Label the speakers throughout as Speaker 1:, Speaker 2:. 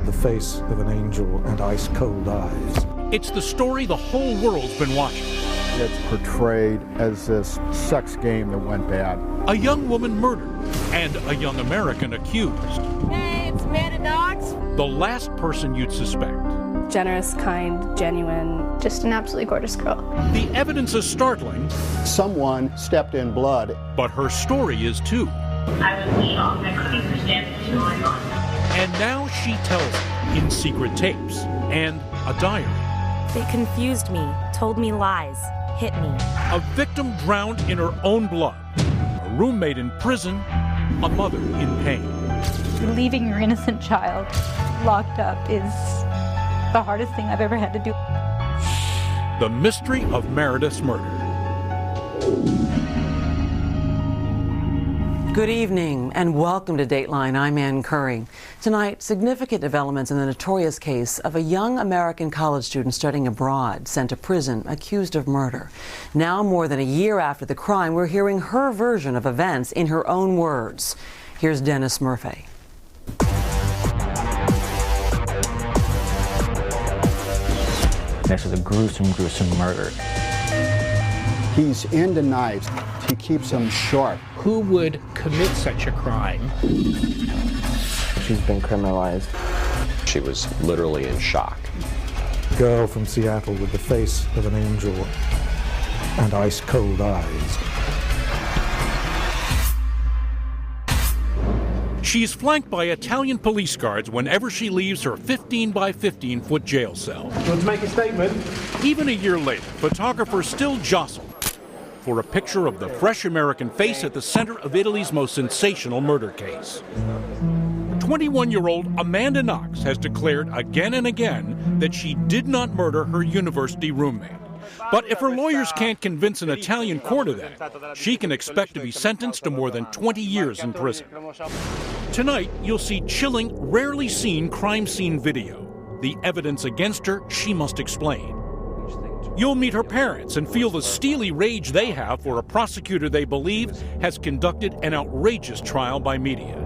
Speaker 1: with the face of an angel and ice-cold eyes.
Speaker 2: It's the story the whole world's been watching.
Speaker 3: It's portrayed as this sex game that went bad.
Speaker 2: A young woman murdered and a young American accused.
Speaker 4: Hey, it's Meredith Knox.
Speaker 2: The last person you'd suspect.
Speaker 5: Generous, kind, genuine, just an absolutely gorgeous girl.
Speaker 2: The evidence is startling.
Speaker 3: Someone stepped in blood.
Speaker 2: But her story is too.
Speaker 6: I was shocked. I couldn't understand what was going on.
Speaker 2: And now she tells it in secret tapes and a diary.
Speaker 7: They confused me, told me lies, hit me.
Speaker 2: A victim drowned in her own blood. A roommate in prison. A mother in pain.
Speaker 8: Leaving your innocent child locked up is the hardest thing I've ever had to do.
Speaker 2: The mystery of Meredith's murder.
Speaker 9: Good evening and welcome to Dateline. I'm Ann Curry. Tonight, significant developments in the notorious case of a young American college student studying abroad sent to prison accused of murder. Now, more than a year after the crime, we're hearing her version of events in her own words. Here's Dennis Murphy.
Speaker 10: This was a gruesome, gruesome murder.
Speaker 3: He's into knives. He keeps them sharp.
Speaker 11: Who would commit such a crime?
Speaker 10: She's been criminalized.
Speaker 12: She was literally in shock.
Speaker 1: Girl from Seattle with the face of an angel and ice-cold eyes.
Speaker 2: She's flanked by Italian police guards whenever she leaves her 15 by 15 foot jail cell.
Speaker 11: You want to make a statement?
Speaker 2: Even a year later, photographers still jostle for a picture of the fresh American face at the center of Italy's most sensational murder case. 21-year-old Amanda Knox has declared again and again that she did not murder her university roommate. But if her lawyers can't convince an Italian court of that, she can expect to be sentenced to more than 20 years in prison. Tonight, you'll see chilling, rarely seen crime scene video. The evidence against her, she must explain. You'll meet her parents and feel the steely rage they have for a prosecutor they believe has conducted an outrageous trial by media.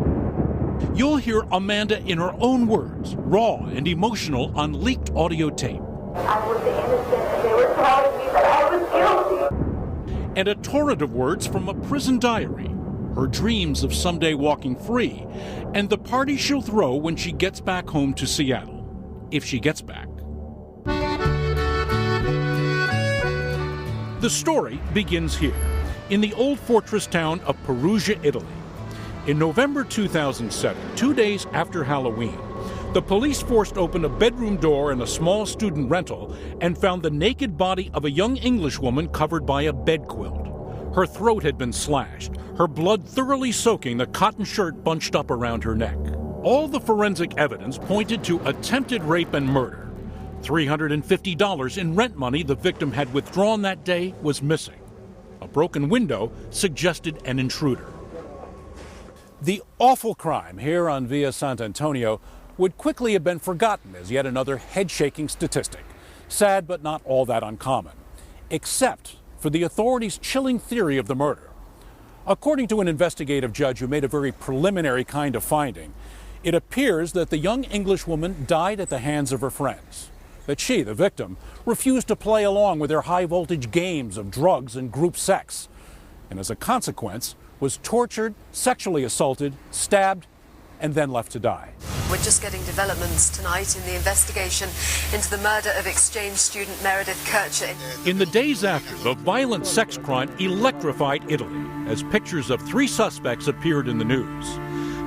Speaker 2: You'll hear Amanda in her own words, raw and emotional on leaked audio tape.
Speaker 6: I was innocent and they were telling me that I was guilty.
Speaker 2: And a torrent of words from a prison diary, her dreams of someday walking free, and the party she'll throw when she gets back home to Seattle, if she gets back. The story begins here, in the old fortress town of Perugia, Italy. In November 2007, 2 days after Halloween, the police forced open a bedroom door in a small student rental and found the naked body of a young Englishwoman covered by a bed quilt. Her throat had been slashed, her blood thoroughly soaking the cotton shirt bunched up around her neck. All the forensic evidence pointed to attempted rape and murder. $350 in rent money the victim had withdrawn that day was missing. A broken window suggested an intruder. The awful crime here on Via Sant'Antonio would quickly have been forgotten as yet another head-shaking statistic. Sad, but not all that uncommon, except for the authorities' chilling theory of the murder. According to an investigative judge who made a very preliminary kind of finding, it appears that the young Englishwoman died at the hands of her friends. That she, the victim, refused to play along with their high-voltage games of drugs and group sex, and as a consequence, was tortured, sexually assaulted, stabbed, and then left to die.
Speaker 13: We're just getting developments tonight in the investigation into the murder of exchange student Meredith Kercher.
Speaker 2: In the days after, the violent sex crime electrified Italy as pictures of 3 suspects appeared in the news.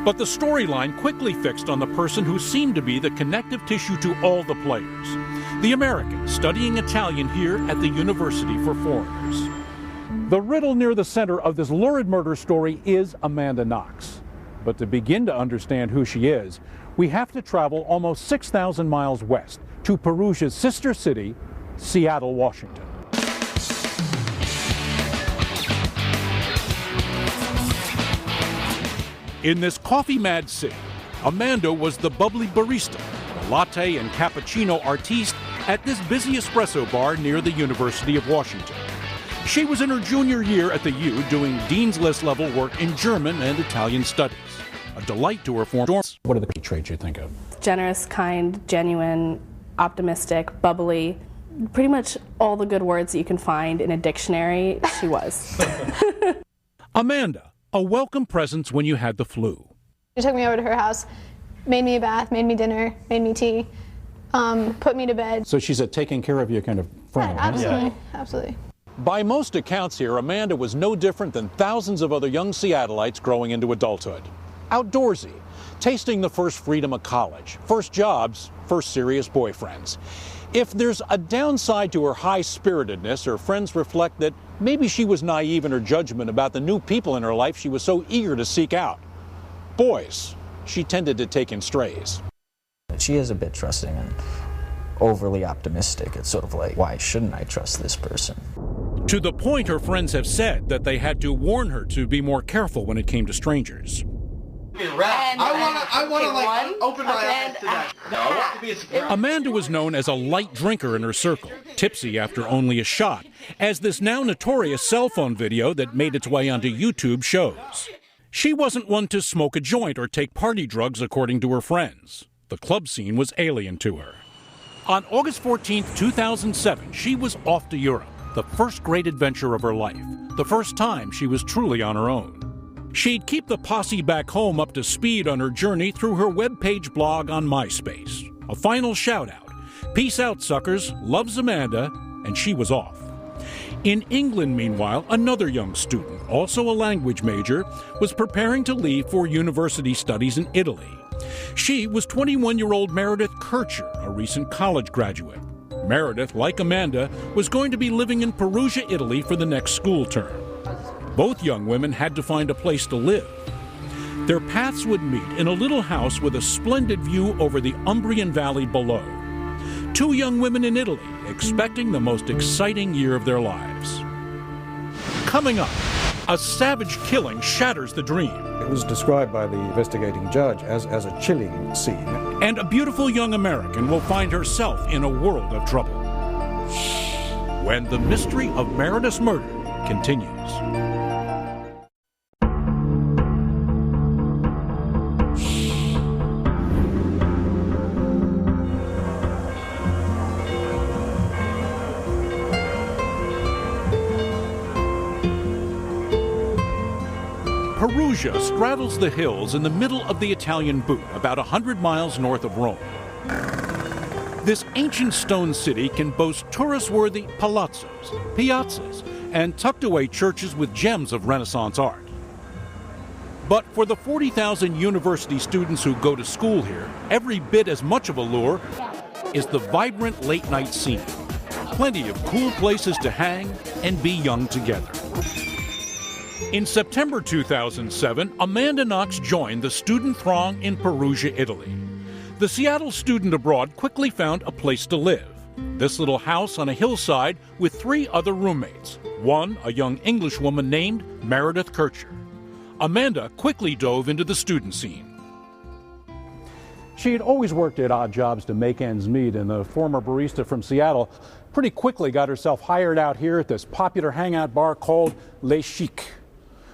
Speaker 2: But the storyline quickly fixed on the person who seemed to be the connective tissue to all the players, the American studying Italian here at the University for Foreigners. The riddle near the center of this lurid murder story is Amanda Knox. But to begin to understand who she is, we have to travel almost 6,000 miles west to Perugia's sister city, Seattle, Washington. In this coffee-mad city, Amanda was the bubbly barista, the latte and cappuccino artiste at this busy espresso bar near the University of Washington. She was in her junior year at the U doing Dean's List level work in German and Italian studies. A delight to her former dorms. What are the key traits you think of?
Speaker 5: Generous, kind, genuine, optimistic, bubbly. Pretty much all the good words that you can find in a dictionary, she was.
Speaker 2: Amanda, a welcome presence when you had the flu.
Speaker 14: She took me over to her house, made me a bath, made me dinner, made me tea, put me to bed.
Speaker 2: So she's a taking care of you kind of friend.
Speaker 14: Yeah, absolutely, absolutely.
Speaker 2: By most accounts here, Amanda was no different than thousands of other young Seattleites growing into adulthood. Outdoorsy, tasting the first freedom of college, first jobs, first serious boyfriends. If there's a downside to her high-spiritedness, her friends reflect that maybe she was naive in her judgment about the new people in her life she was so eager to seek out. Boys, she tended to take in strays.
Speaker 10: She is a bit trusting and overly optimistic. It's sort of like, why shouldn't I trust this person?
Speaker 2: To the point her friends have said that they had to warn her to be more careful when it came to strangers.
Speaker 11: I want to open my eyes to that. No, I want to be a surprise.
Speaker 2: Amanda was known as a light drinker in her circle, tipsy after only a shot, as this now notorious cell phone video that made its way onto YouTube shows. She wasn't one to smoke a joint or take party drugs, according to her friends. The club scene was alien to her. On August 14, 2007, she was off to Europe, the first great adventure of her life, the first time she was truly on her own. She'd keep the posse back home up to speed on her journey through her webpage blog on MySpace. A final shout-out. Peace out, suckers. Loves Amanda. And she was off. In England, meanwhile, another young student, also a language major, was preparing to leave for university studies in Italy. She was 21-year-old Meredith Kercher, a recent college graduate. Meredith, like Amanda, was going to be living in Perugia, Italy for the next school term. Both young women had to find a place to live. Their paths would meet in a little house with a splendid view over the Umbrian Valley below. Two young women in Italy, expecting the most exciting year of their lives. Coming up, a savage killing shatters the dream.
Speaker 1: It was described by the investigating judge as a chilling scene.
Speaker 2: And a beautiful young American will find herself in a world of trouble. When the mystery of Meredith's murder continues. Perugia straddles the hills in the middle of the Italian boot, about 100 miles north of Rome. This ancient stone city can boast tourist-worthy palazzos, piazzas, and tucked-away churches with gems of Renaissance art. But for the 40,000 university students who go to school here, every bit as much of a lure is the vibrant late-night scene. Plenty of cool places to hang and be young together. In September 2007, Amanda Knox joined the student throng in Perugia, Italy. The Seattle student abroad quickly found a place to live. This little house on a hillside with 3 other roommates. One, a young English woman named Meredith Kercher. Amanda quickly dove into the student scene.
Speaker 15: She had always worked at odd jobs to make ends meet, and the former barista from Seattle pretty quickly got herself hired out here at this popular hangout bar called Le Chic.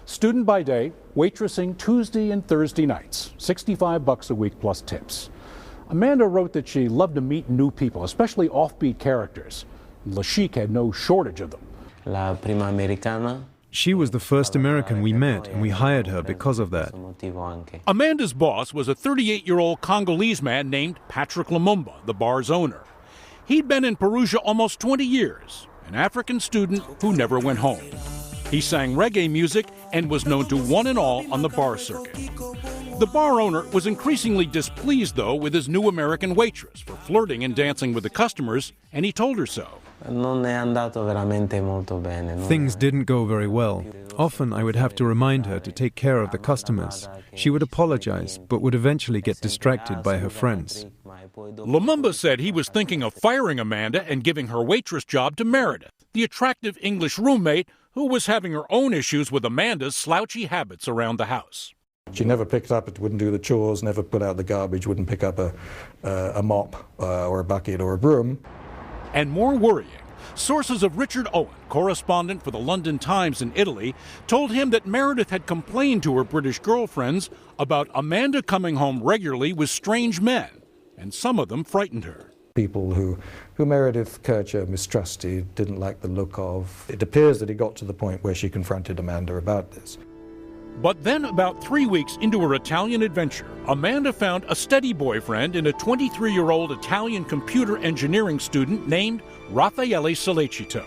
Speaker 15: Student by day, waitressing Tuesday and Thursday nights, $65 a week plus tips. Amanda wrote that she loved to meet new people, especially offbeat characters. Le Chic had no shortage of them.
Speaker 16: La prima americana.
Speaker 17: She was the first American we met, and we hired her because of that.
Speaker 2: Amanda's boss was a 38-year-old Congolese man named Patrick Lumumba, the bar's owner. He'd been in Perugia almost 20 years, an African student who never went home. He sang reggae music and was known to one and all on the bar circuit. The bar owner was increasingly displeased, though, with his new American waitress for flirting and dancing with the customers, and he told her so.
Speaker 17: Things didn't go very well. Often I would have to remind her to take care of the customers. She would apologize, but would eventually get distracted by her friends.
Speaker 2: Lumumba said he was thinking of firing Amanda and giving her waitress job to Meredith, the attractive English roommate who was having her own issues with Amanda's slouchy habits around the house.
Speaker 1: She never picked up, it wouldn't do the chores, never put out the garbage, wouldn't pick up a mop or a bucket or a broom.
Speaker 2: And more worrying, Sources of Richard Owen, correspondent for the London Times in Italy, told him that Meredith had complained to her British girlfriends about Amanda coming home regularly with strange men, and some of them frightened her.
Speaker 1: People who Meredith Kercher mistrusted, didn't like the look of. It appears that it got to the point where she confronted Amanda about this.
Speaker 2: But then, about 3 weeks into her Italian adventure, Amanda found a steady boyfriend in a 23-year-old Italian computer engineering student named Rafaelo Solecito.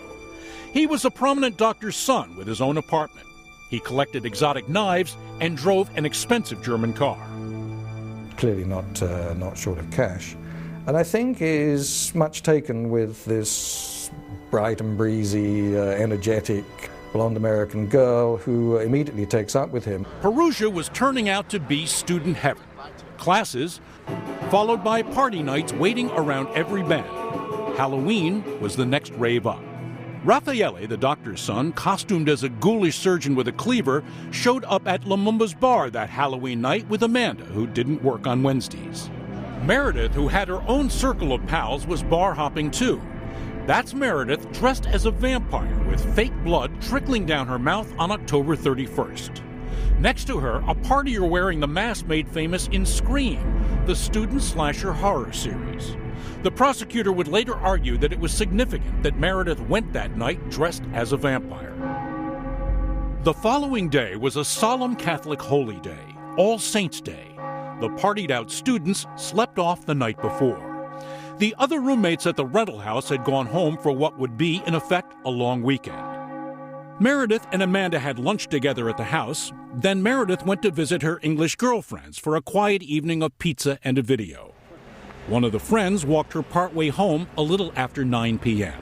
Speaker 2: He was a prominent doctor's son with his own apartment. He collected exotic knives and drove an expensive German car.
Speaker 1: Clearly not short of cash. And I think is much taken with this bright and breezy, energetic, blonde American girl who immediately takes up with him.
Speaker 2: Perugia was turning out to be student heaven. Classes, followed by party nights waiting around every bend. Halloween was the next rave up. Rafaelo, the doctor's son, costumed as a ghoulish surgeon with a cleaver, showed up at Lumumba's bar that Halloween night with Amanda, who didn't work on Wednesdays. Meredith, who had her own circle of pals, was bar hopping too. That's Meredith dressed as a vampire with fake blood trickling down her mouth on October 31st. Next to her, a partier wearing the mask made famous in Scream, the student slasher horror series. The prosecutor would later argue that it was significant that Meredith went that night dressed as a vampire. The following day was a solemn Catholic holy day, All Saints' Day. The partied-out students slept off the night before. The other roommates at the rental house had gone home for what would be, in effect, a long weekend. Meredith and Amanda had lunch together at the house. Then Meredith went to visit her English girlfriends for a quiet evening of pizza and a video. One of the friends walked her partway home a little after 9 p.m.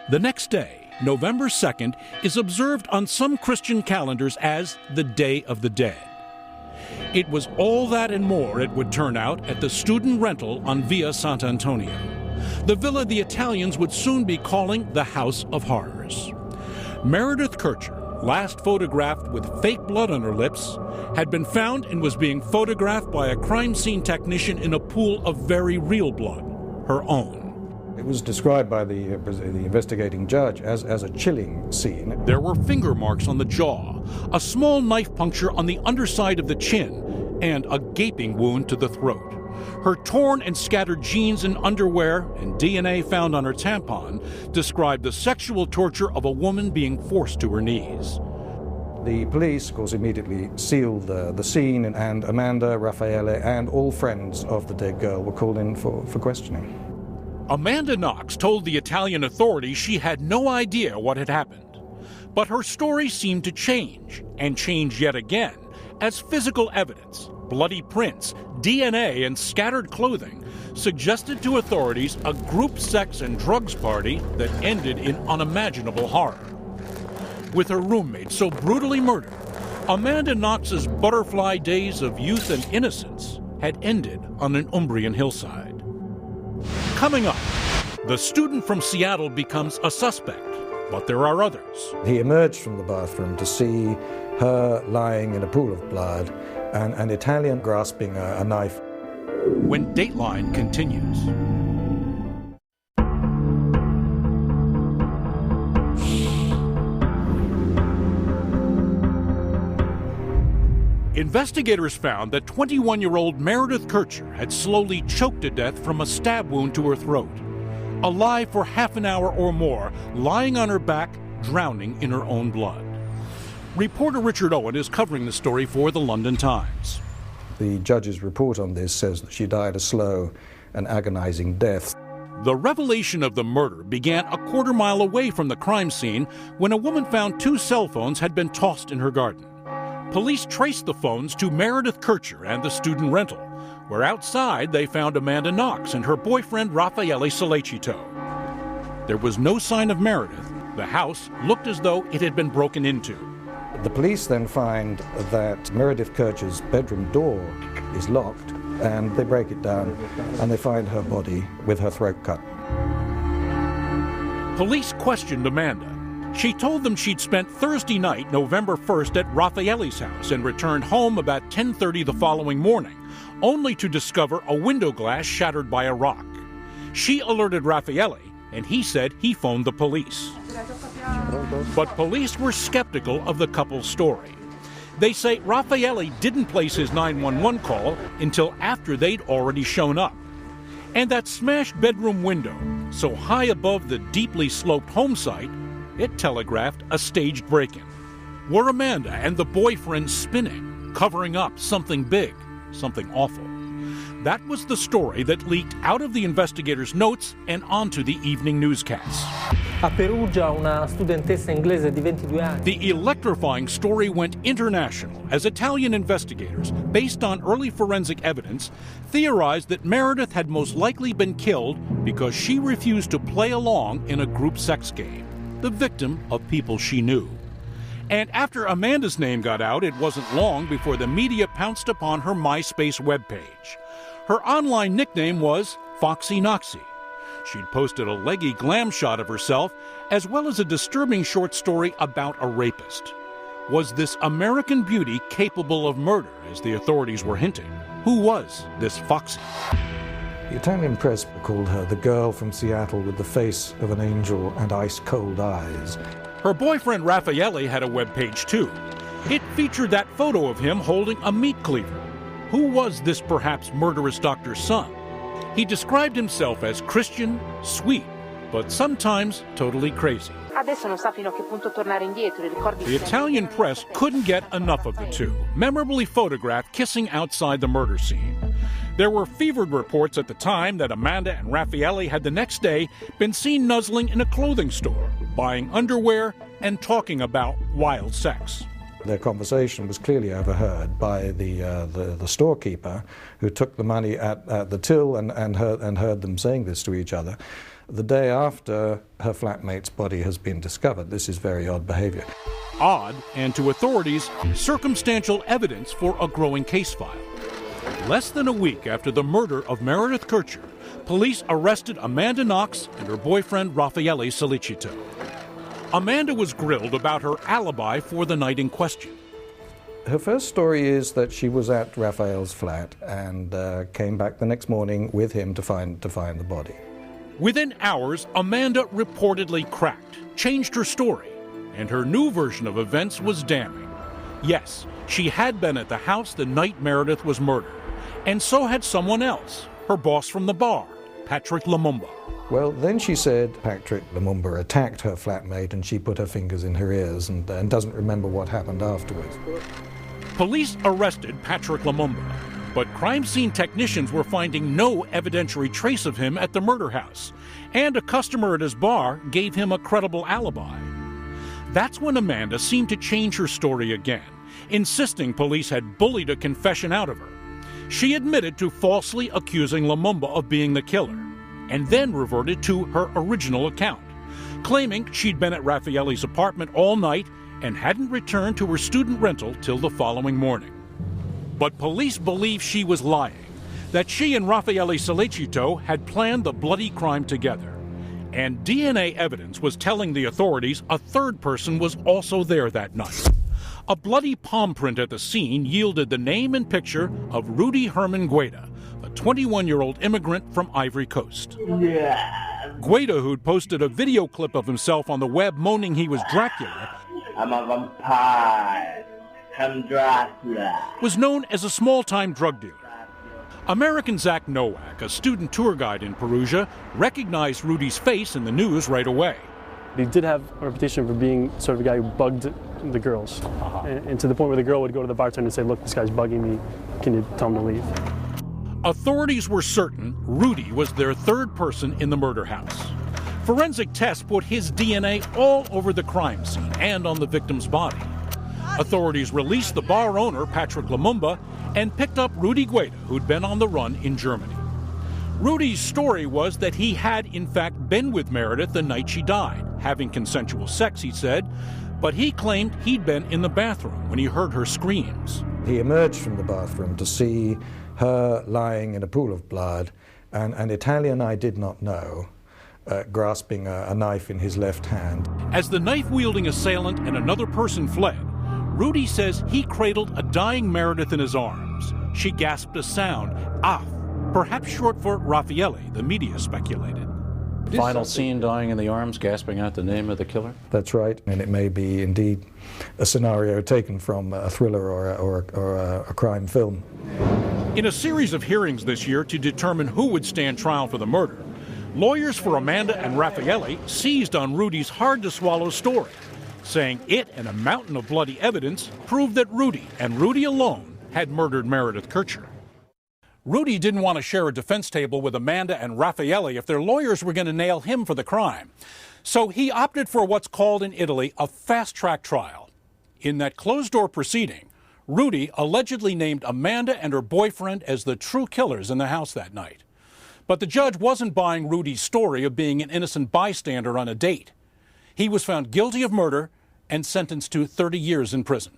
Speaker 2: The next day, November 2nd, is observed on some Christian calendars as the Day of the Dead. It was all that and more, it would turn out, at the student rental on Via Sant'Antonio. The villa the Italians would soon be calling the House of Horrors. Meredith Kercher, last photographed with fake blood on her lips, had been found and was being photographed by a crime scene technician in a pool of very real blood, her own.
Speaker 1: It was described by the investigating judge as a chilling scene.
Speaker 2: There were finger marks on the jaw, a small knife puncture on the underside of the chin, and a gaping wound to the throat. Her torn and scattered jeans and underwear and DNA found on her tampon described the sexual torture of a woman being forced to her knees.
Speaker 1: The police, of course, immediately sealed the scene, and Amanda, Rafaelo, and all friends of the dead girl were called in for questioning.
Speaker 2: Amanda Knox told the Italian authorities she had no idea what had happened. But her story seemed to change, and change yet again, as physical evidence, bloody prints, DNA, and scattered clothing suggested to authorities a group sex and drugs party that ended in unimaginable horror. With her roommate so brutally murdered, Amanda Knox's butterfly days of youth and innocence had ended on an Umbrian hillside. Coming up, the student from Seattle becomes a suspect, but there are others.
Speaker 1: He emerged from the bathroom to see her lying in a pool of blood and an Italian grasping a knife.
Speaker 2: When Dateline continues. Investigators found that 21-year-old Meredith Kercher had slowly choked to death from a stab wound to her throat. Alive for half an hour or more, lying on her back, drowning in her own blood. Reporter Richard Owen is covering the story for the London Times.
Speaker 1: The judge's report on this says that she died a slow and agonizing death.
Speaker 2: The revelation of the murder began a quarter-mile away from the crime scene when a woman found 2 cell phones had been tossed in her garden. Police traced the phones to Meredith Kercher and the student rental, where outside they found Amanda Knox and her boyfriend Rafaelo Solecito. There was no sign of Meredith. The house looked as though it had been broken into.
Speaker 1: The police then find that Meredith Kercher's bedroom door is locked, and they break it down, and they find her body with her throat cut.
Speaker 2: Police questioned Amanda. She told them she'd spent Thursday night, November 1st, at Rafaelo's house and returned home about 10:30 the following morning, only to discover a window glass shattered by a rock. She alerted Rafaelo, and he said he phoned the police. But police were skeptical of the couple's story. They say Rafaelo didn't place his 911 call until after they'd already shown up. And that smashed bedroom window, so high above the deeply sloped home site, it telegraphed a staged break-in. Were Amanda and the boyfriend spinning, covering up something big, something awful? That was the story that leaked out of the investigators' notes and onto the evening newscasts.
Speaker 18: A Perugia, una studentessa inglese di 22 anni.
Speaker 2: The electrifying story went international as Italian investigators, based on early forensic evidence, theorized that Meredith had most likely been killed because she refused to play along in a group sex game, the victim of people she knew. And after Amanda's name got out, it wasn't long before the media pounced upon her MySpace webpage. Her online nickname was Foxy Knoxy. She'd posted a leggy glam shot of herself, as well as a disturbing short story about a rapist. Was this American beauty capable of murder, as the authorities were hinting? Who was this Foxy?
Speaker 1: The Italian press called her the girl from Seattle with the face of an angel and ice-cold eyes.
Speaker 2: Her boyfriend Rafaelo had a webpage too. It featured that photo of him holding a meat cleaver. Who was this perhaps murderous doctor's son? He described himself as Christian, sweet, but sometimes totally crazy. The Italian press couldn't get enough of the two, memorably photographed kissing outside the murder scene. There were fevered reports at the time that Amanda and Rafaelo had the next day been seen nuzzling in a clothing store, buying underwear, and talking about wild sex.
Speaker 1: Their conversation was clearly overheard by the storekeeper, who took the money at the till and heard them saying this to each other. The day after her flatmate's body has been discovered. This is very odd behavior.
Speaker 2: Odd, and to authorities, circumstantial evidence for a growing case file. Less than a week after the murder of Meredith Kercher, police arrested Amanda Knox and her boyfriend Rafaelo Solecito. Amanda was grilled about her alibi for the night in question.
Speaker 1: Her first story is that she was at Rafael's flat and came back the next morning with him to find the body.
Speaker 2: Within hours, Amanda reportedly cracked, changed her story, and her new version of events was damning. Yes, she had been at the house the night Meredith was murdered, and so had someone else, her boss from the bar, Patrick Lumumba.
Speaker 1: Well, then she said Patrick Lumumba attacked her flatmate and she put her fingers in her ears and doesn't remember what happened afterwards.
Speaker 2: Police arrested Patrick Lumumba, but crime scene technicians were finding no evidentiary trace of him at the murder house, and a customer at his bar gave him a credible alibi. That's when Amanda seemed to change her story again, insisting police had bullied a confession out of her. She admitted to falsely accusing Lumumba of being the killer, and then reverted to her original account, claiming she'd been at Rafaelo's apartment all night and hadn't returned to her student rental till the following morning. But police believe she was lying, that she and Rafaelo Solecito had planned the bloody crime together. And DNA evidence was telling the authorities a third person was also there that night. A bloody palm print at the scene yielded the name and picture of Rudy Herman Gueda, a 21-year-old immigrant from Ivory Coast. Gueda, who'd posted a video clip of himself on the web moaning he was Dracula,
Speaker 19: I'm a vampire. I'm Dracula.
Speaker 2: Was known as a small-time drug dealer. American Zach Nowak, a student tour guide in Perugia, recognized Rudy's face in the news right away.
Speaker 20: He did have a reputation for being sort of a guy who bugged the girls, and to the point where the girl would go to the bartender and say, "Look, this guy's bugging me. Can you tell him to leave?"
Speaker 2: Authorities were certain Rudy was their third person in the murder house. Forensic tests put his DNA all over the crime scene and on the victim's body. Authorities released the bar owner, Patrick Lumumba, and picked up Rudy Gueda, who'd been on the run in Germany. Rudy's story was that he had, in fact, been with Meredith the night she died, having consensual sex, he said, but he claimed he'd been in the bathroom when he heard her screams.
Speaker 1: He emerged from the bathroom to see her lying in a pool of blood, and an Italian I did not know, grasping a knife in his left hand.
Speaker 2: As the knife-wielding assailant and another person fled, Rudy says he cradled a dying Meredith in his arms. She gasped a sound, ah, perhaps short for Rafaelo, the media speculated.
Speaker 15: Final scene, dying in the arms, gasping out the name of the killer?
Speaker 1: That's right, and it may be indeed a scenario taken from a thriller or a crime film.
Speaker 2: In a series of hearings this year to determine who would stand trial for the murder, lawyers for Amanda and Rafaelo seized on Rudy's hard-to-swallow story, saying it and a mountain of bloody evidence proved that Rudy, and Rudy alone, had murdered Meredith Kercher. Rudy didn't want to share a defense table with Amanda and Rafaelo if their lawyers were going to nail him for the crime. So he opted for what's called in Italy a fast-track trial. In that closed-door proceeding, Rudy allegedly named Amanda and her boyfriend as the true killers in the house that night. But the judge wasn't buying Rudy's story of being an innocent bystander on a date. He was found guilty of murder and sentenced to 30 years in prison.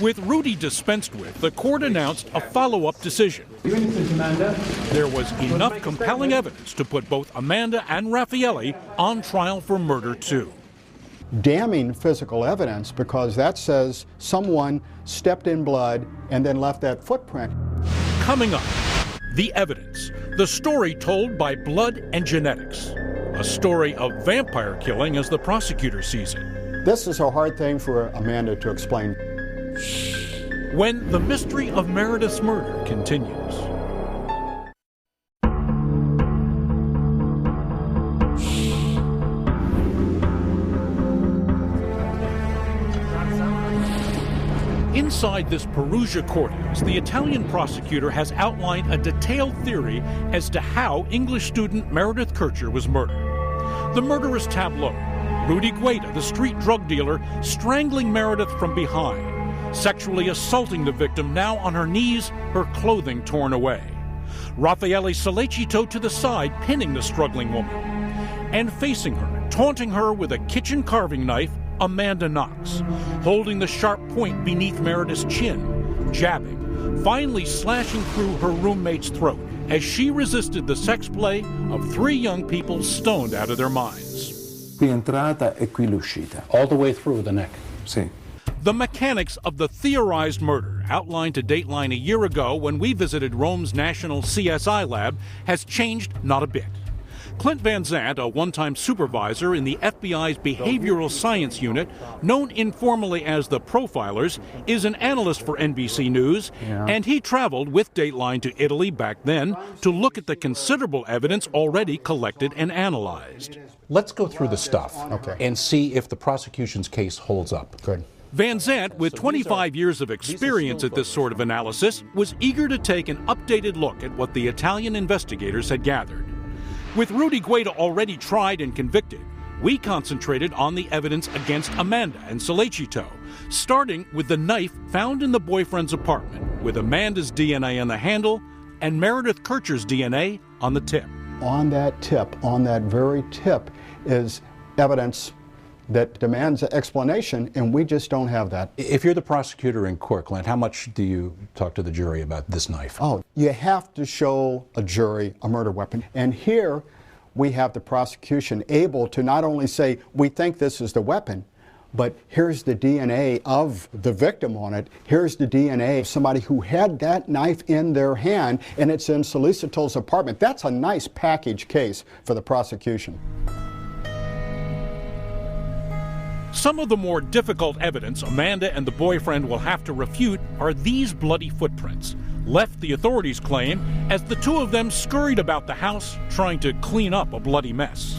Speaker 2: With Rudy dispensed with, the court announced a follow-up decision. There was enough compelling evidence to put both Amanda and Rafaelo on trial for murder, too.
Speaker 3: Damning physical evidence, because that says someone stepped in blood and then left that footprint.
Speaker 2: Coming up, the evidence, the story told by blood and genetics. A story of vampire killing as the prosecutor sees it.
Speaker 3: This is a hard thing for Amanda to explain.
Speaker 2: When the mystery of Meredith's murder continues. Inside this Perugia courthouse, the Italian prosecutor has outlined a detailed theory as to how English student Meredith Kercher was murdered. The murderous tableau: Rudy Gueda, the street drug dealer, strangling Meredith from behind, sexually assaulting the victim, now on her knees, her clothing torn away. Rafaelo Solecito to the side, pinning the struggling woman. And facing her, taunting her with a kitchen carving knife, Amanda Knox, holding the sharp point beneath Meredith's chin, jabbing, finally slashing through her roommate's throat as she resisted the sex play of three young people stoned out of their minds.
Speaker 21: Qui entrata e qui l'uscita.
Speaker 15: All the way through the neck.
Speaker 21: Sì.
Speaker 2: The mechanics of the theorized murder, outlined to Dateline a year ago when we visited Rome's National CSI lab, has changed not a bit. Clint Van Zandt, a one-time supervisor in the FBI's Behavioral Science Unit, known informally as the Profilers, is an analyst for NBC News, and he traveled with Dateline to Italy back then to look at the considerable evidence already collected and analyzed.
Speaker 15: Let's go through the stuff and see if the prosecution's case holds up.
Speaker 3: Good.
Speaker 2: Van Zandt, with 25 years of experience at this sort of analysis, was eager to take an updated look at what the Italian investigators had gathered. With Rudy Gueda already tried and convicted, we concentrated on the evidence against Amanda and Solecito, starting with the knife found in the boyfriend's apartment, with Amanda's DNA on the handle and Meredith Kercher's DNA on the tip.
Speaker 3: On that tip, on that very tip, is evidence that demands an explanation, and we just don't have that.
Speaker 15: If you're the prosecutor in court, Clint, how much do you talk to the jury about this knife?
Speaker 3: Oh, you have to show a jury a murder weapon. And here we have the prosecution able to not only say, we think this is the weapon, but here's the DNA of the victim on it. Here's the DNA of somebody who had that knife in their hand, and it's in Solecito's apartment. That's a nice package case for the prosecution.
Speaker 2: Some of the more difficult evidence Amanda and the boyfriend will have to refute are these bloody footprints, left, the authorities claim, as the two of them scurried about the house trying to clean up a bloody mess.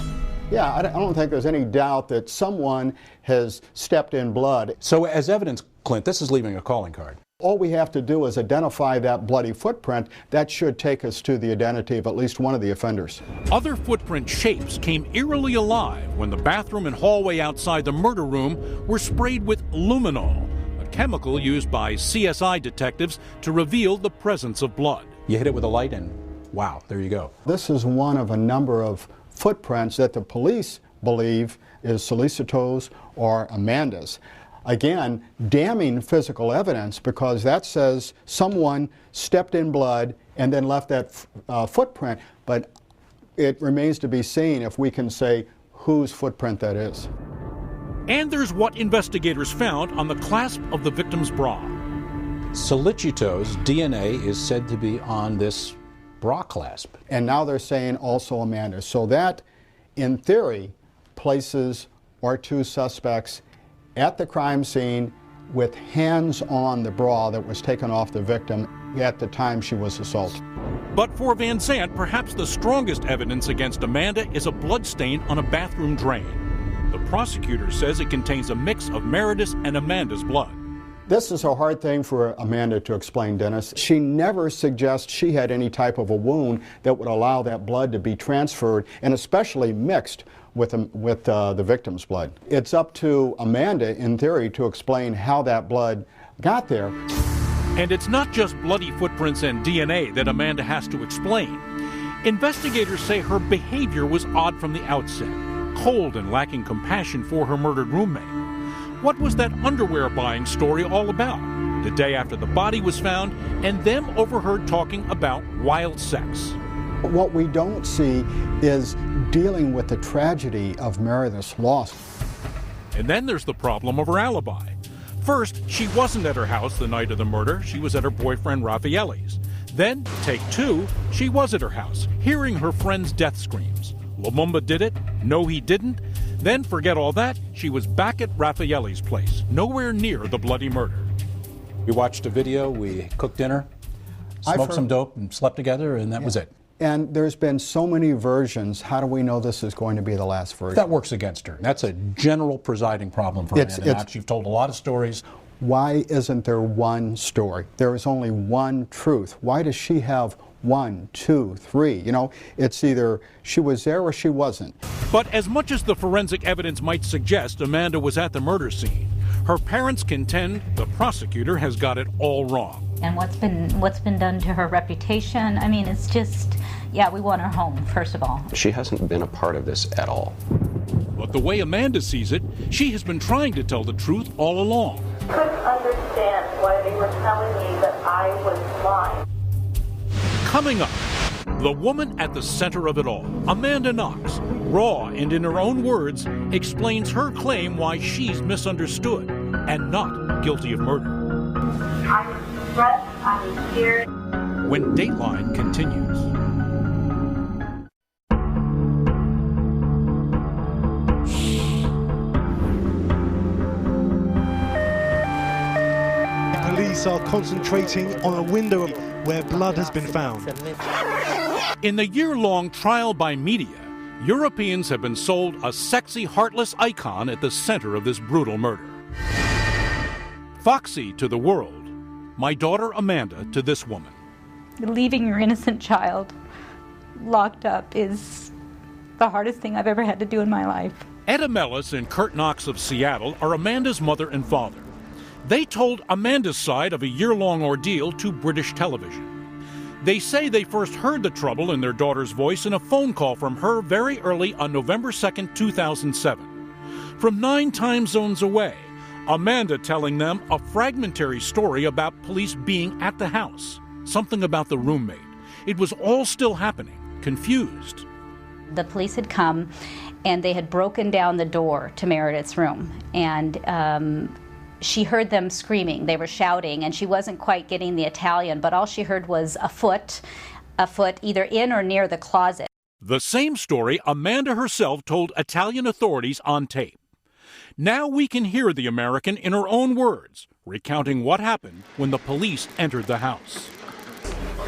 Speaker 3: Yeah, I don't think there's any doubt that someone has stepped in blood.
Speaker 15: So as evidence, Clint, this is leaving a calling card.
Speaker 3: All we have to do is identify that bloody footprint. That should take us to the identity of at least one of the offenders.
Speaker 2: Other footprint shapes came eerily alive when the bathroom and hallway outside the murder room were sprayed with luminol, a chemical used by CSI detectives to reveal the presence of blood.
Speaker 15: You hit it with a light and wow, there you go.
Speaker 3: This is one of a number of footprints that the police believe is Solecito's or Amanda's. Again, damning physical evidence, because that says someone stepped in blood and then left that footprint, but it remains to be seen if we can say whose footprint that is.
Speaker 2: And there's what investigators found on the clasp of the victim's bra.
Speaker 15: Solecito's DNA is said to be on this
Speaker 21: bra clasp.
Speaker 3: And now they're saying also Amanda. So that, in theory, places our two suspects at the crime scene with hands on the bra that was taken off the victim at the time she was assaulted.
Speaker 2: But for Van Zandt, perhaps the strongest evidence against Amanda is a blood stain on a bathroom drain. The prosecutor says it contains a mix of Meredith's and Amanda's blood.
Speaker 3: This is a hard thing for Amanda to explain, Dennis. She never suggests she had any type of a wound that would allow that blood to be transferred, and especially mixed with the victim's blood. It's up to Amanda, in theory, to explain how that blood got there.
Speaker 2: And it's not just bloody footprints and DNA that Amanda has to explain. Investigators say her behavior was odd from the outset, cold and lacking compassion for her murdered roommate. What was that underwear buying story all about? The day after the body was found, and them overheard talking about wild sex.
Speaker 3: What we don't see is dealing with the tragedy of Meredith's loss.
Speaker 2: And then there's the problem of her alibi. First, she wasn't at her house the night of the murder. She was at her boyfriend Rafaeli's. Then, take two, she was at her house, hearing her friend's death screams. Lumumba did it. No, he didn't. Then, forget all that, she was back at Rafaeli's place, nowhere near the bloody murder.
Speaker 21: We watched a video, we cooked dinner, smoked some dope, and slept together, and that was it.
Speaker 3: And there's been so many versions. How do we know this is going to be the last version?
Speaker 21: That works against her. That's a general presiding problem for Amanda Knox. You've told a lot of stories.
Speaker 3: Why isn't there one story? There is only one truth. Why does she have 1, 2, 3? You know, it's either she was there or she wasn't.
Speaker 2: But as much as the forensic evidence might suggest Amanda was at the murder scene, her parents contend the prosecutor has got it all wrong.
Speaker 8: And what's been done to her reputation, I mean, it's just, yeah, we want her home, first of all.
Speaker 12: She hasn't been a part of this at all.
Speaker 2: But the way Amanda sees it, she has been trying to tell the truth all along.
Speaker 6: I couldn't understand why they were telling me that I was lying.
Speaker 2: Coming up, the woman at the center of it all, Amanda Knox, raw and in her own words, explains her claim why she's misunderstood and not guilty of murder.
Speaker 6: I was stressed, I was scared.
Speaker 2: When Dateline continues.
Speaker 4: Police are concentrating on a window where blood has been found.
Speaker 2: In the year-long trial by media, Europeans have been sold a sexy, heartless icon at the center of this brutal murder. Foxy to the world, my daughter Amanda to this woman.
Speaker 8: Leaving your innocent child locked up is the hardest thing I've ever had to do in my life.
Speaker 2: Etta Mellis and Kurt Knox of Seattle are Amanda's mother and father. They told Amanda's side of a year-long ordeal to British television. They say they first heard the trouble in their daughter's voice in a phone call from her very early on November 2nd, 2007. From 9 time zones away, Amanda telling them a fragmentary story about police being at the house, something about the roommate. It was all still happening, confused.
Speaker 8: The police had come and they had broken down the door to Meredith's room, and she heard them screaming. They were shouting, and she wasn't quite getting the Italian, but all she heard was a foot either in or near the closet.
Speaker 2: The same story Amanda herself told Italian authorities on tape. Now we can hear the American in her own words, recounting what happened when the police entered the house.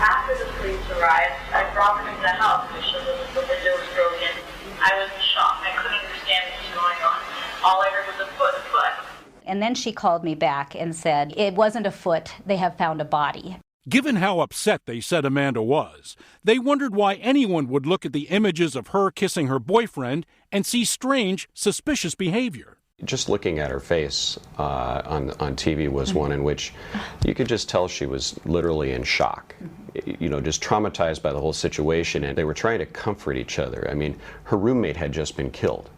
Speaker 6: After the police arrived, I brought them into the house to show them the window was broken. I was in shock. I couldn't understand what was going on. All I heard was a foot, a foot.
Speaker 8: And then she called me back and said, it wasn't a foot, they have found a body.
Speaker 2: Given how upset they said Amanda was, they wondered why anyone would look at the images of her kissing her boyfriend and see strange, suspicious behavior.
Speaker 12: Just looking at her face on TV was one in which you could just tell she was literally in shock, you know, just traumatized by the whole situation, and they were trying to comfort each other. I mean, her roommate had just been killed.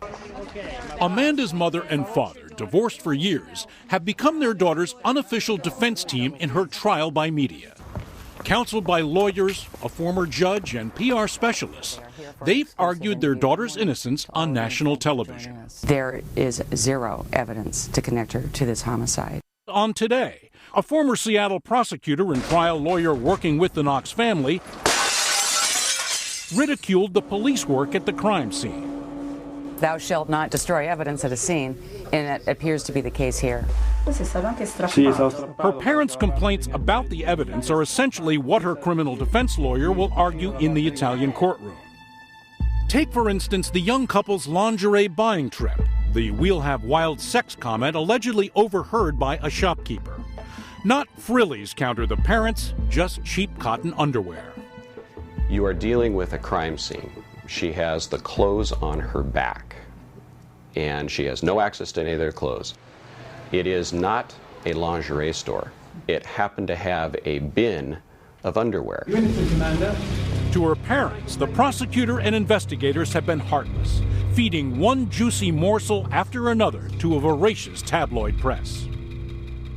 Speaker 2: Amanda's mother and father, divorced for years, have become their daughter's unofficial defense team in her trial by media. Counseled by lawyers, a former judge, and PR specialists, they've argued their daughter's innocence on national television.
Speaker 9: There is zero evidence to connect her to this homicide.
Speaker 2: On Today, a former Seattle prosecutor and trial lawyer working with the Knox family ridiculed the police work at the crime scene.
Speaker 9: Thou shalt not destroy evidence at a scene, and it appears to be the case here.
Speaker 2: Her parents' complaints about the evidence are essentially what her criminal defense lawyer will argue in the Italian courtroom. Take, for instance, the young couple's lingerie buying trip, the "we'll have wild sex" comment allegedly overheard by a shopkeeper. Not frillies counter the parents, just cheap cotton underwear.
Speaker 12: You are dealing with a crime scene. She has the clothes on her back, and she has no access to any of their clothes. It is not a lingerie store. It happened to have a bin of underwear.
Speaker 2: To her parents, the prosecutor and investigators have been heartless, feeding one juicy morsel after another to a voracious tabloid press.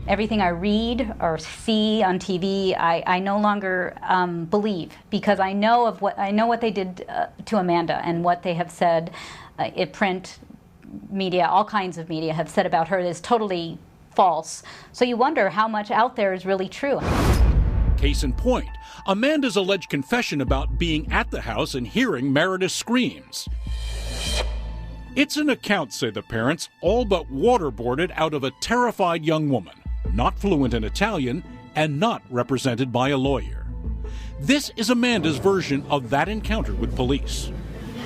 Speaker 8: Everything I read or see on TV, I no longer believe, because I know what they did to Amanda and what they have said in print media, all kinds of media have said about her is totally false. So you wonder how much out there is really true.
Speaker 2: Case in point, Amanda's alleged confession about being at the house and hearing Meredith's screams. It's an account, say the parents, all but waterboarded out of a terrified young woman, not fluent in Italian and not represented by a lawyer. This is Amanda's version of that encounter with police.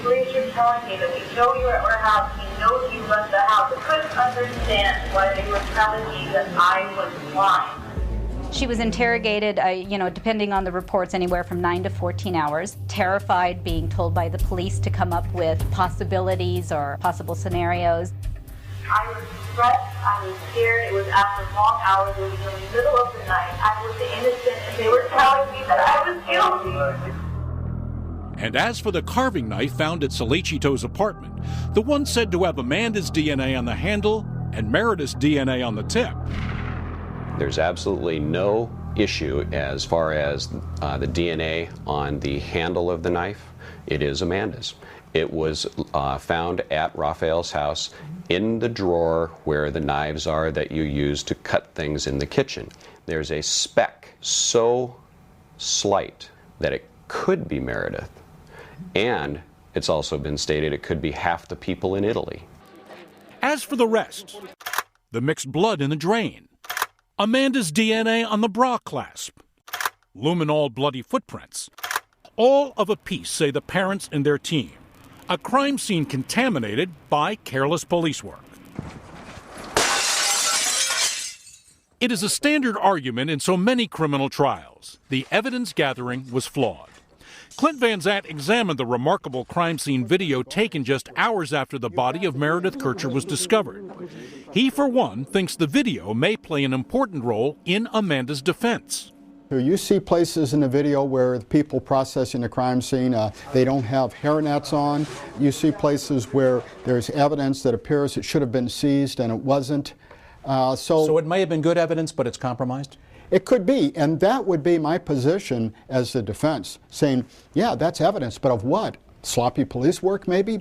Speaker 6: Police are telling me that we know you're at our house, we know you left the house. I couldn't understand why they were telling me that I was lying.
Speaker 8: She was interrogated, depending on the reports, anywhere from 9 to 14 hours, terrified, being told by the police to come up with possibilities or possible scenarios.
Speaker 6: I was stressed, I was scared, it was after long hours, it was in the middle of the night, I was innocent, and they were telling me that I was guilty.
Speaker 2: And as for the carving knife found at Solecito's apartment, the one said to have Amanda's DNA on the handle and Meredith's DNA on the tip.
Speaker 12: There's absolutely no issue as far as the DNA on the handle of the knife. It is Amanda's. It was found at Rafael's house in the drawer where the knives are that you use to cut things in the kitchen. There's a speck so slight that it could be Meredith. And it's also been stated it could be half the people in Italy.
Speaker 2: As for the rest, the mixed blood in the drain, Amanda's DNA on the bra clasp, luminol bloody footprints, all of a piece, say the parents and their team. A crime scene contaminated by careless police work. It is a standard argument in so many criminal trials. The evidence gathering was flawed. Clint Van Zandt examined the remarkable crime scene video taken just hours after the body of Meredith Kercher was discovered. He, for one, thinks the video may play an important role in Amanda's defense.
Speaker 3: You see places in the video where the people processing the crime scene, they don't have hairnets on. You see places where there's evidence that appears it should have been seized and it wasn't.
Speaker 21: So it may have been good evidence, but it's compromised?
Speaker 3: It could be, and that would be my position as the defense, saying, yeah, that's evidence, but of what? Sloppy police work, maybe?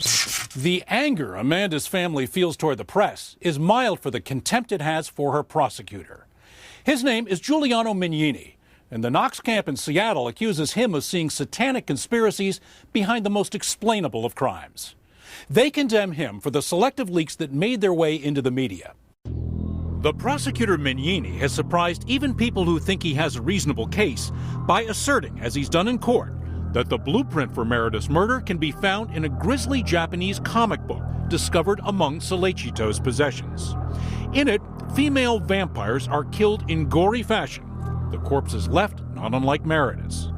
Speaker 2: The anger Amanda's family feels toward the press is mild for the contempt it has for her prosecutor. His name is Giuliano Mignini, and the Knox camp in Seattle accuses him of seeing satanic conspiracies behind the most explainable of crimes. They condemn him for the selective leaks that made their way into the media. The prosecutor Mignini has surprised even people who think he has a reasonable case by asserting, as he's done in court, that the blueprint for Meredith's murder can be found in a grisly Japanese comic book discovered among Solecito's possessions. In it, female vampires are killed in gory fashion. The corpses left not unlike Meredith's.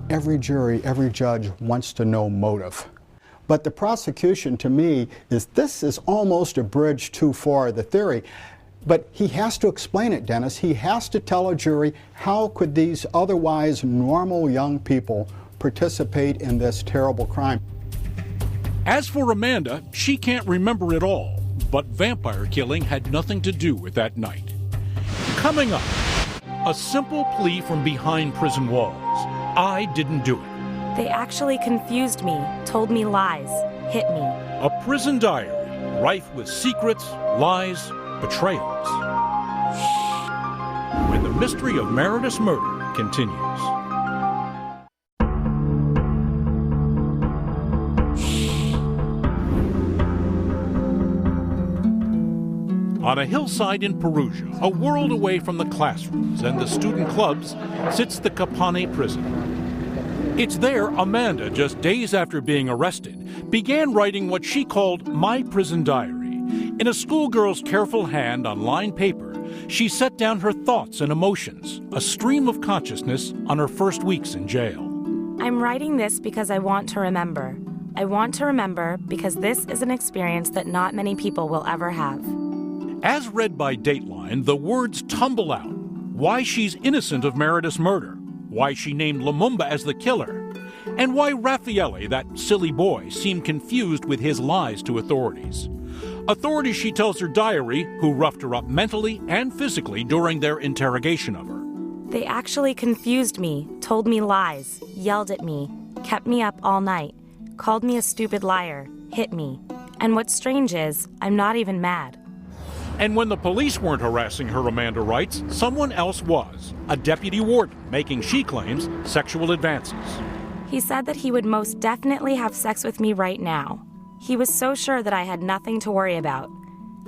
Speaker 3: Every jury, every judge wants to know motive. But the prosecution, to me, this is almost a bridge too far, the theory. But he has to explain it, Dennis. He has to tell a jury how could these otherwise normal young people participate in this terrible crime.
Speaker 2: As for Amanda, she can't remember it all, but vampire killing had nothing to do with that night. Coming up, a simple plea from behind prison walls. I didn't do it.
Speaker 7: They actually confused me, told me lies, hit me.
Speaker 2: A prison diary, rife with secrets, lies, betrayals. When the mystery of Meredith's murder continues. On a hillside in Perugia, a world away from the classrooms and the student clubs, sits the Capone prison. It's there Amanda, just days after being arrested, began writing what she called My Prison Diary. In a schoolgirl's careful hand on lined paper, she set down her thoughts and emotions, a stream of consciousness on her first weeks in jail.
Speaker 7: I'm writing this because I want to remember. I want to remember because this is an experience that not many people will ever have.
Speaker 2: As read by Dateline, the words tumble out. Why she's innocent of Meredith's murder, why she named Lumumba as the killer, and why Rafaelo, that silly boy, seemed confused with his lies to authorities. Authorities, she tells her diary, who roughed her up mentally and physically during their interrogation of her.
Speaker 7: They actually confused me, told me lies, yelled at me, kept me up all night, called me a stupid liar, hit me. And what's strange is, I'm not even mad.
Speaker 2: And when the police weren't harassing her, Amanda writes, someone else was, a deputy warden making, she claims, sexual advances.
Speaker 7: He said that he would most definitely have sex with me right now. He was so sure that I had nothing to worry about.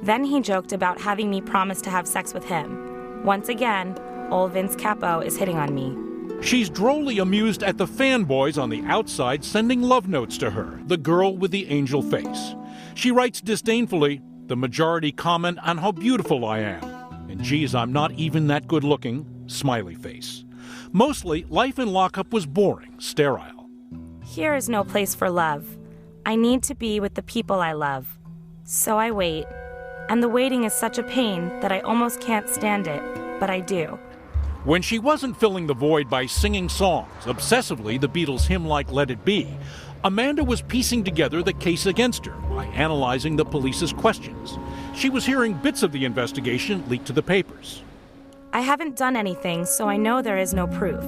Speaker 7: Then he joked about having me promise to have sex with him. Once again, old Vince Capo is hitting on me.
Speaker 2: She's drolly amused at the fanboys on the outside sending love notes to her, the girl with the angel face. She writes disdainfully, the majority comment on how beautiful I am. And geez, I'm not even that good looking, smiley face. Mostly, life in lockup was boring, sterile.
Speaker 7: Here is no place for love. I need to be with the people I love. So I wait. And the waiting is such a pain that I almost can't stand it, but I do.
Speaker 2: When she wasn't filling the void by singing songs, obsessively the Beatles' hymn like Let It Be, Amanda was piecing together the case against her by analyzing the police's questions. She was hearing bits of the investigation leaked to the papers.
Speaker 7: I haven't done anything, so I know there is no proof.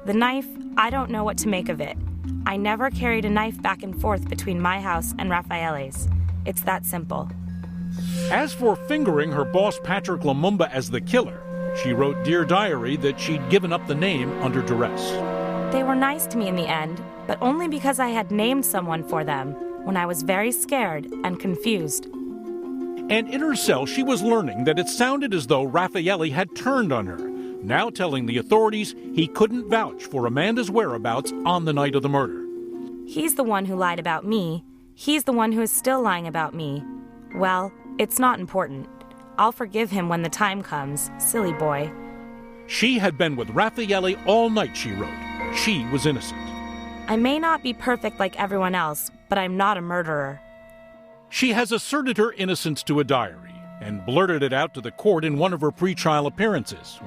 Speaker 7: The knife, I don't know what to make of it. I never carried a knife back and forth between my house and Rafaele's. It's that simple.
Speaker 2: As for fingering her boss Patrick Lumumba as the killer, she wrote Dear Diary that she'd given up the name under duress.
Speaker 7: They were nice to me in the end, but only because I had named someone for them when I was very scared and confused.
Speaker 2: And in her cell, she was learning that it sounded as though Rafaelo had turned on her, now telling the authorities he couldn't vouch for Amanda's whereabouts on the night of the murder.
Speaker 7: He's the one who lied about me. He's the one who is still lying about me. Well, it's not important. I'll forgive him when the time comes, silly boy.
Speaker 2: She had been with Rafaelo all night, she wrote. She was innocent.
Speaker 7: I may not be perfect like everyone else, but I'm not a murderer.
Speaker 2: She has asserted her innocence to a diary and blurted it out to the court in one of her pretrial appearances.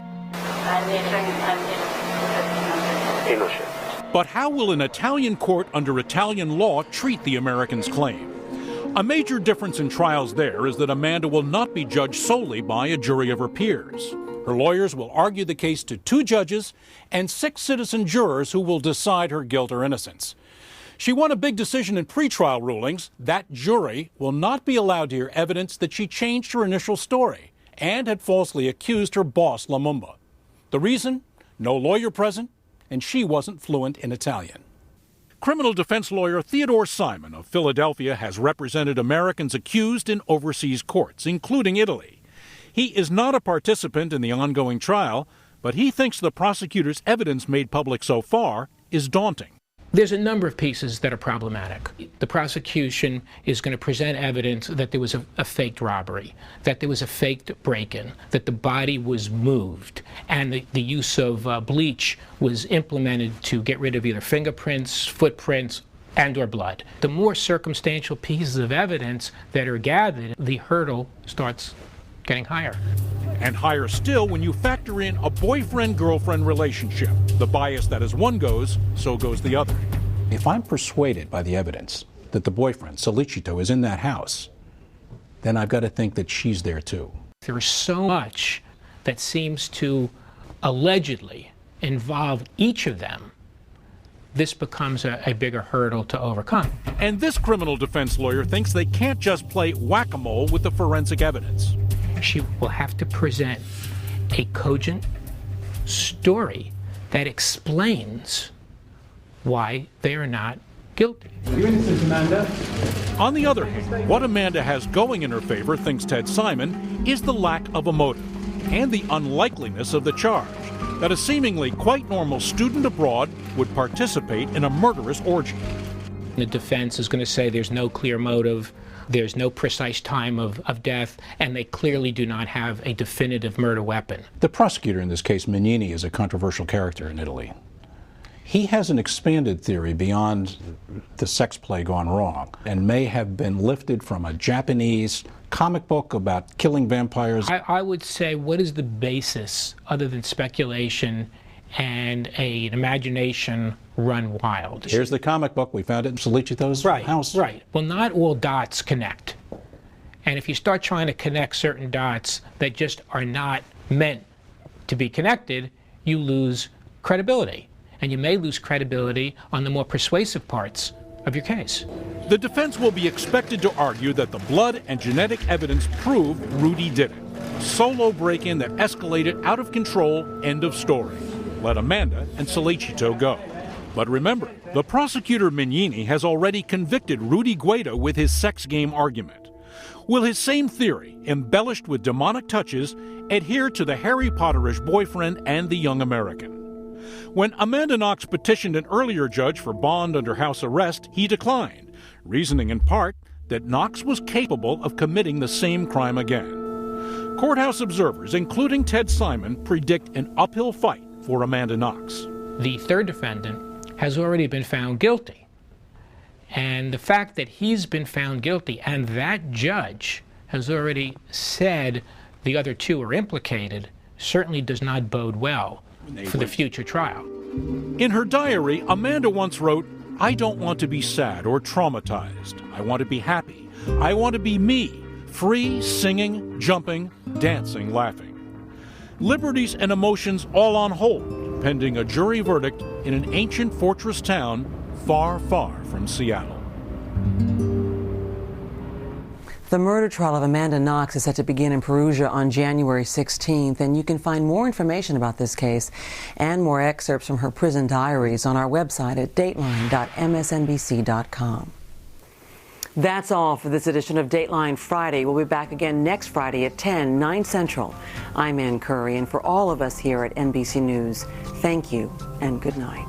Speaker 19: Innocent.
Speaker 2: But how will an Italian court under Italian law treat the American's claim? A major difference in trials there is that Amanda will not be judged solely by a jury of her peers. Her lawyers will argue the case to 2 judges and 6 citizen jurors who will decide her guilt or innocence. She won a big decision in pretrial rulings. That jury will not be allowed to hear evidence that she changed her initial story and had falsely accused her boss, Lumumba. The reason? No lawyer present, and she wasn't fluent in Italian. Criminal defense lawyer Theodore Simon of Philadelphia has represented Americans accused in overseas courts, including Italy. He is not a participant in the ongoing trial, but he thinks the prosecutor's evidence made public so far is daunting.
Speaker 13: There's a number of pieces that are problematic. The prosecution is going to present evidence that there was a faked robbery, that there was a faked break-in, that the body was moved, and the use of bleach was implemented to get rid of either fingerprints, footprints, and or blood. The more circumstantial pieces of evidence that are gathered, the hurdle starts getting higher.
Speaker 2: And higher still when you factor in a boyfriend-girlfriend relationship. The bias that as one goes, so goes the other.
Speaker 21: If I'm persuaded by the evidence that the boyfriend, Solecito, is in that house, then I've got to think that she's there too.
Speaker 13: There's so much that seems to allegedly involve each of them. This becomes a bigger hurdle to overcome.
Speaker 2: And this criminal defense lawyer thinks they can't just play whack-a-mole with the forensic evidence.
Speaker 13: She will have to present a cogent story that explains why they are not guilty.
Speaker 15: Are you innocent, Amanda?
Speaker 2: On the other hand, what Amanda has going in her favor, thinks Ted Simon, is the lack of a motive and the unlikeliness of the charge that a seemingly quite normal student abroad would participate in a murderous orgy.
Speaker 13: The defense is going to say there's no clear motive, there's no precise time of death, and they clearly do not have a definitive murder weapon.
Speaker 21: The prosecutor in this case, Mignini, is a controversial character in Italy. He has an expanded theory beyond the sex play gone wrong and may have been lifted from a Japanese comic book about killing vampires.
Speaker 13: I would say, what is the basis other than speculation and an imagination run wild?
Speaker 21: Here's the comic book. We found it in Solicito's house.
Speaker 13: Right. Well, not all dots connect. And if you start trying to connect certain dots that just are not meant to be connected, you lose credibility. And you may lose credibility on the more persuasive parts of your case.
Speaker 2: The defense will be expected to argue that the blood and genetic evidence proved Rudy did it. Solo break-in that escalated out of control, end of story. Let Amanda and Solecito go. But remember, the prosecutor Mignini has already convicted Rudy Guaida with his sex game argument. Will his same theory, embellished with demonic touches, adhere to the Harry Potterish boyfriend and the young American? When Amanda Knox petitioned an earlier judge for bond under house arrest, he declined, reasoning in part that Knox was capable of committing the same crime again. Courthouse observers, including Ted Simon, predict an uphill fight for Amanda Knox.
Speaker 13: The third defendant has already been found guilty. And the fact that he's been found guilty and that judge has already said the other two are implicated certainly does not bode well for the future trial.
Speaker 2: In her diary, Amanda once wrote, "I don't want to be sad or traumatized. I want to be happy. I want to be me, free, singing, jumping, dancing, laughing." Liberties and emotions all on hold, pending a jury verdict in an ancient fortress town far, far from Seattle.
Speaker 9: The murder trial of Amanda Knox is set to begin in Perugia on January 16th, and you can find more information about this case and more excerpts from her prison diaries on our website at dateline.msnbc.com. That's all for this edition of Dateline Friday. We'll be back again next Friday at 10, 9 Central. I'm Ann Curry, and for all of us here at NBC News, thank you and good night.